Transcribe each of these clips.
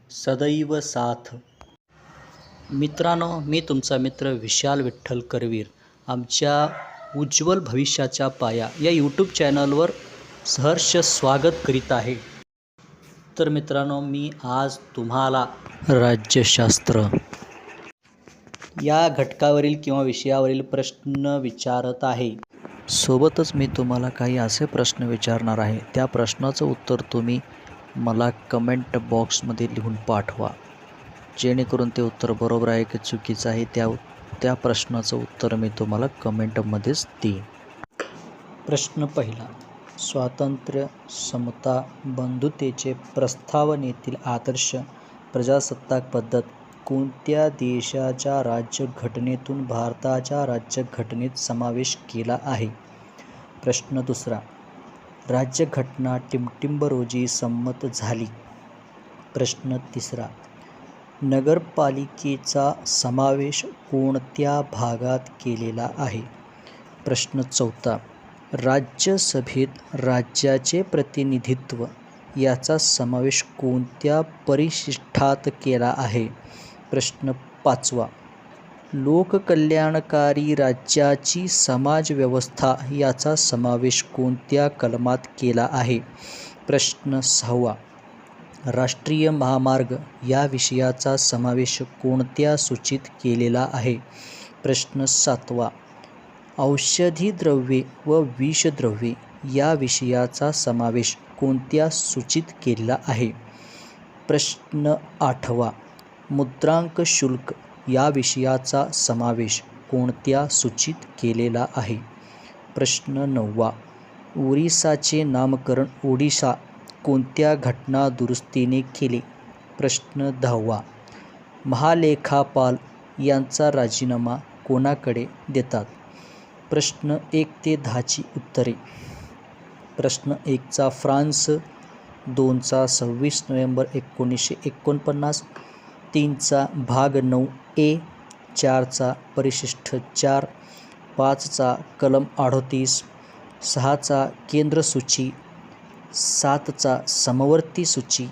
सदैव साथ. मित्रांनो, मी तुमचा मित्र विशाल विठ्ठल करवीर. आमच्या उज्ज्वल भविष्याच्या पाया या यूट्यूब चॅनलवर सहर्ष स्वागत करीत आहे. तर मित्रांनो, मी आज तुम्हाला राज्यशास्त्र या घटकावरील किंवा विषयावरील प्रश्न विचारत आहे. सोबतच मी तुम्हाला काही असे प्रश्न विचारणार आहे. त्या प्रश्नाचं उत्तर तुम्ही मला कमेंट बॉक्समध्ये लिहून पाठवा. जेणेकरून ते उत्तर बरोबर आहे की चुकीचं आहे त्या प्रश्नाचं उत्तर मी तुम्हाला कमेंटमध्येच देईन. प्रश्न पहिला. स्वातंत्र्य, समता, बंधुतेचे प्रस्तावनेतील आदर्श प्रजासत्ताक पद्धत कोणत्या देशाच्या राज्यघटनेतून भारताच्या राज्यघटनेत समावेश केला आहे? प्रश्न दुसरा. राज्यघटना टिमटिंब रोजी संमत झाली. प्रश्न तिसरा. नगरपालिकेचा समावेश कोणत्या भागात केलेला आहे? प्रश्न चौथा. राज्यसभेत राज्याचे प्रतिनिधित्व याचा समावेश कोणत्या परिशिष्टात केला आहे? प्रश्न पाचवा. लोककल्याणकारी राज्याची समाजव्यवस्था याचा समावेश कोणत्या कलमात केला आहे? प्रश्न सहावा. राष्ट्रीय महामार्ग या विषयाचा समावेश कोणत्या सूचीत केलेला आहे? प्रश्न सातवा. औषधी द्रव्ये व विषद्रव्ये या विषयाचा समावेश कोणत्या सूचीत केलेला आहे? प्रश्न आठवा. मुद्रांक शुल्क या विषयाचा समावेश कोणत्या सूचीत केलेला आहे? प्रश्न नववा. ओरिसाचे नामकरण ओडिशा कोणत्या घटनादुरुस्तीने केले? प्रश्न दहावा. महालेखापाल यांचा राजीनामा कोणाकडे देतात? प्रश्न 1 ते 10ची उत्तरे. प्रश्न 1चा फ्रान्स, 2चा 26 नोव्हेंबर 1949, 3चा भाग 9A, 4चा परिशिष्ट 4, 5चा कलम 38, 6चा केंद्रसूची, 7चा समवर्ती सूची,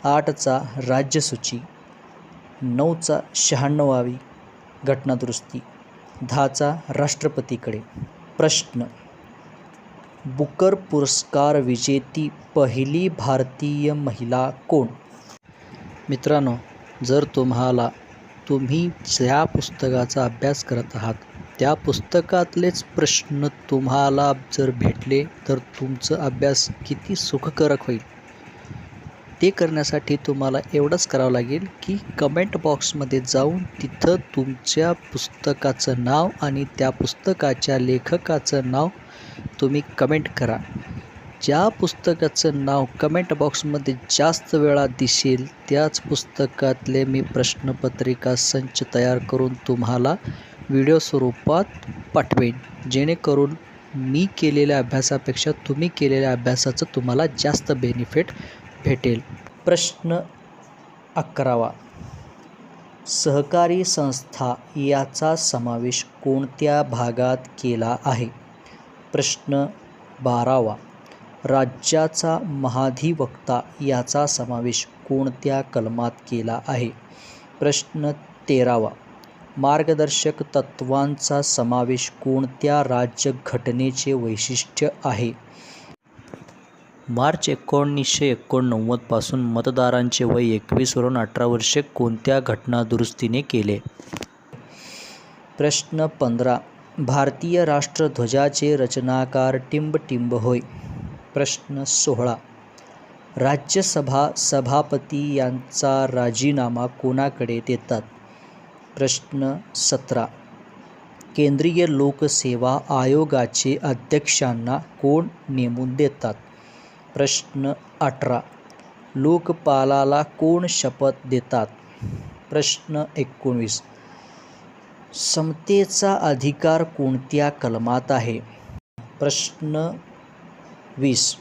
8चा राज्यसूची, 9चा 96वी घटनादुरुस्ती, 10चा राष्ट्रपतीकडे. प्रश्न. बुकर पुरस्कार विजेती पहिली भारतीय महिला कोण? मित्रांनो, जर तुम्ही ज्या पुस्तकाचा अभ्यास करत आहात त्या पुस्तकातलेच प्रश्न तुम्हाला जर भेटले तर तुमचं अभ्यास किती सुखकारक होईल. ते करण्यासाठी तुम्हाला एवढंच करावं लागेल की कमेंट बॉक्समध्ये जाऊन तिथं तुमच्या पुस्तकाचं नाव आणि त्या पुस्तकाच्या लेखकाचं नाव तुम्ही कमेंट करा. ज्या पुस्तकाचं नाव कमेंट बॉक्समध्ये जास्त वेळा दिसेल त्याच पुस्तकातले मी प्रश्नपत्रिका संच तयार करून तुम्हाला व्हिडिओ स्वरूपात पाठवेन. जेणेकरून मी केलेल्या अभ्यासापेक्षा तुम्ही केलेल्या अभ्यासाचं तुम्हाला जास्त बेनिफिट भेटेल. प्रश्न 11वा. सहकारी संस्था याचा समावेश कोणत्या भागात केला आहे? प्रश्न 12वा. राज्याचा महाधिवक्ता याचा समावेश कोणत्या कलमात केला आहे? प्रश्न 13वा. मार्गदर्शक तत्त्वांचा समावेश कोणत्या राज्यघटनेचे वैशिष्ट्य आहे? मार्च 1989 पासून मतदारांचे वय 21 वरून 18 वर्षे कोणत्या घटनादुरुस्तीने केले? प्रश्न 15. भारतीय राष्ट्रध्वजाचे रचनाकार टिंबटिंब होय. प्रश्न 16. राज्यसभा सभापती यांचा राजीनामा कोणाकडे देतात? प्रश्न 17. केंद्रीय लोकसेवा आयोगाचे अध्यक्षांना कोण नेमून देतात? प्रश्न 18. लोकपालाला कोण शपथ देतात? प्रश्न 19. समतेचा अधिकार कोणत्या कलमात आहे? प्रश्न 20.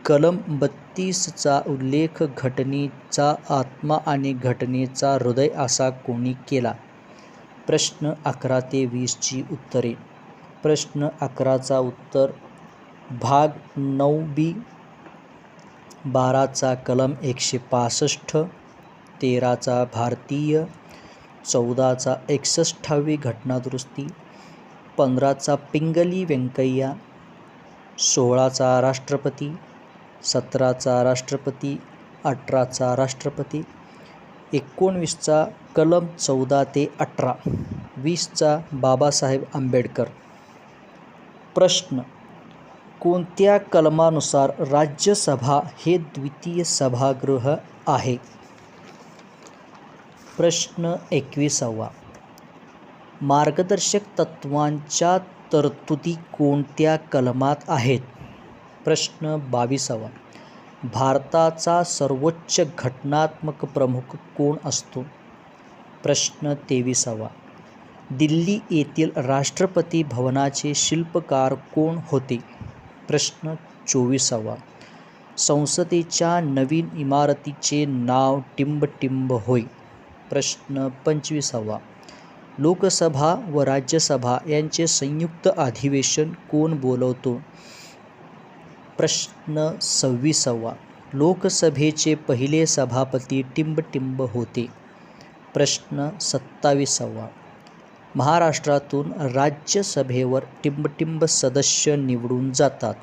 कलम 32चा उल्लेख घटनेचा आत्मा आणि घटनेचा हृदय असा कोणी केला? प्रश्न 11 ते 20ची उत्तरे. प्रश्न 11चा उत्तर भाग 9B, 12चा कलम 165, 13चा भारतीय, 14चा 61वी घटनादुरुस्ती, 15चा पिंगली व्यंकय्या, 16चा राष्ट्रपती, 17चा राष्ट्रपती, 18चा राष्ट्रपती, 19चा कलम 14 ते 18, 20चा बाबासाहेब आंबेडकर. प्रश्न: कोणत्या कलमानुसार राज्यसभा हे द्वितीय सभागृह आहे? प्रश्न 21वा. मार्गदर्शक तत्त्वांच्या तरतुदी कोणत्या कलमात आहेत? प्रश्न 22वा. भारताचा सर्वोच्च घटनात्मक प्रमुख कोण असतो? प्रश्न 23वा. दिल्ली येथील राष्ट्रपती भवनाचे शिल्पकार कोण होते? प्रश्न 24वा. संसदेच्या नवीन इमारतीचे नाव टिंबटिंब होय. प्रश्न 25वा. लोकसभा व राज्यसभा यांचे संयुक्त अधिवेशन कोण बोलवतो? प्रश्न 26वा. लोकसभेचे पहिले सभापती टिंबटिंब होते. प्रश्न 27वा. महाराष्ट्रातून राज्यसभेवर टिंबटिंब सदस्य निवडून जातात.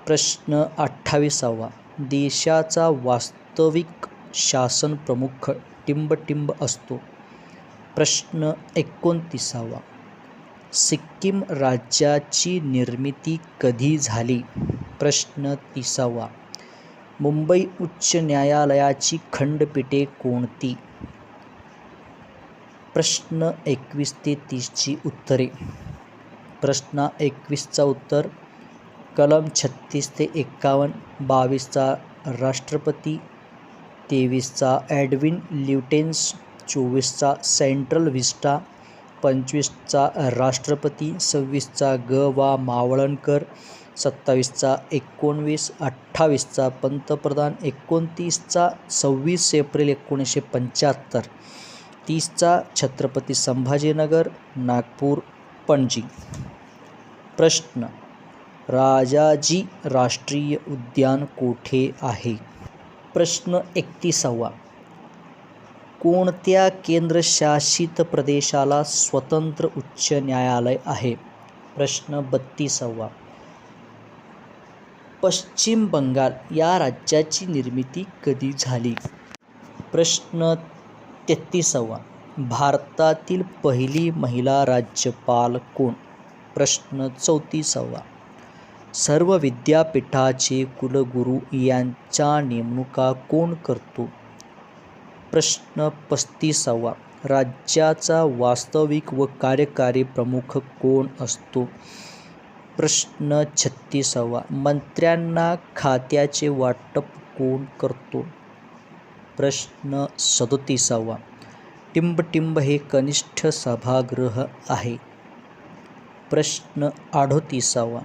प्रश्न 28वा. देशाचा वास्तविक शासन प्रमुख टिंबटिंब असतो. प्रश्न 29वा. सिक्कीम राज्याची निर्मिती कधी झाली? प्रश्न 30वा. मुंबई उच्च न्यायालयाची खंडपीठे कोणती? प्रश्न 21 ते 30ची उत्तरे. प्रश्न 21चा उत्तर कलम 36 ते 51, 22चा राष्ट्रपती, 23चा एडविन ल्युटेन्स, 24चा सेंट्रल व्हिस्टा, 25चा राष्ट्रपती, 26चा ग. वा. मावळणकर, 27चा 19, 28चा पंतप्रधान, 29चा 26 एप्रिल 1975, 30चा छत्रपती संभाजीनगर, नागपूर, पणजी. प्रश्न: राजाजी राष्ट्रीय उद्यान कोठे आहे? प्रश्न 31वा. कोणत्या केंद्रशासित प्रदेशाला स्वतंत्र उच्च न्यायालय आहे? प्रश्न 32वा. पश्चिम बंगाल या राज्याची निर्मिती कधी झाली? प्रश्न 33वा. भारतातील पहिली महिला राज्यपाल कोण? प्रश्न 34वा. सर्व विद्यापीठाचे कुलगुरू यांच्या नेमणुका कोण करतो? प्रश्न 35वा. राज्याचा वास्तविक व कार्यकारी प्रमुख कोण असतो? प्रश्न 36वा. मंत्र्यांना खात्याचे वाटप कोण करतो? प्रश्न 37वा. टिंबटिंब हे कनिष्ठ सभागृह आहे. प्रश्न 38वा.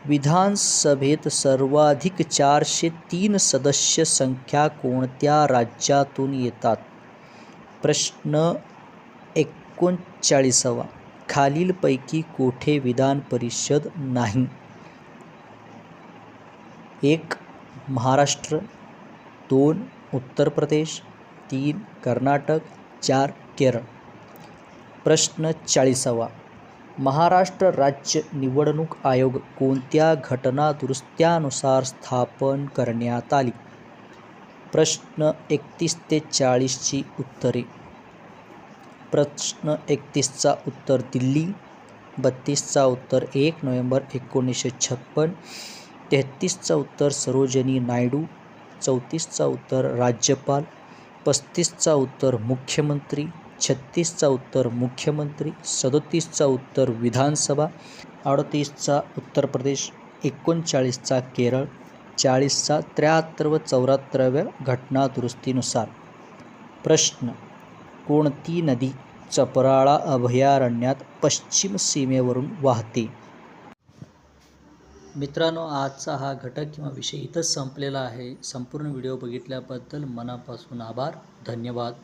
विधानसभेत सर्वाधिक 403 सदस्य संख्या कोणत्या राज्यातून येतात? प्रश्न 39वा. खालीलपैकी कोठे विधान परिषद नाही? 1. महाराष्ट्र, 2. उत्तर प्रदेश, 3. कर्नाटक, 4. केरळ. प्रश्न 40वा. महाराष्ट्र राज्य निवडणूक आयोग कोणत्या घटनादुरुस्त्यानुसार स्थापन करण्यात आली? प्रश्न 31 ते 40ची उत्तरे. प्रश्न 31चा उत्तर दिल्ली, 32चा उत्तर 1 नोव्हेंबर 1956, 33चा उत्तर सरोजिनी नायडू, 34चा उत्तर राज्यपाल, 35चा उत्तर मुख्यमंत्री, 36चा उत्तर मुख्यमंत्री, 37चा उत्तर विधानसभा, 38चा उत्तर प्रदेश, 39चा केरळ, 40चा 73 व 74व्या घटनादुरुस्तीनुसार. प्रश्न: कोणती नदी चपराळा अभयारण्यात पश्चिम सीमेवरून वाहते? मित्रांनो, आजचा हा घटक किंवा विषय इथंच संपलेला आहे. संपूर्ण व्हिडिओ बघितल्याबद्दल मनापासून आभार. धन्यवाद.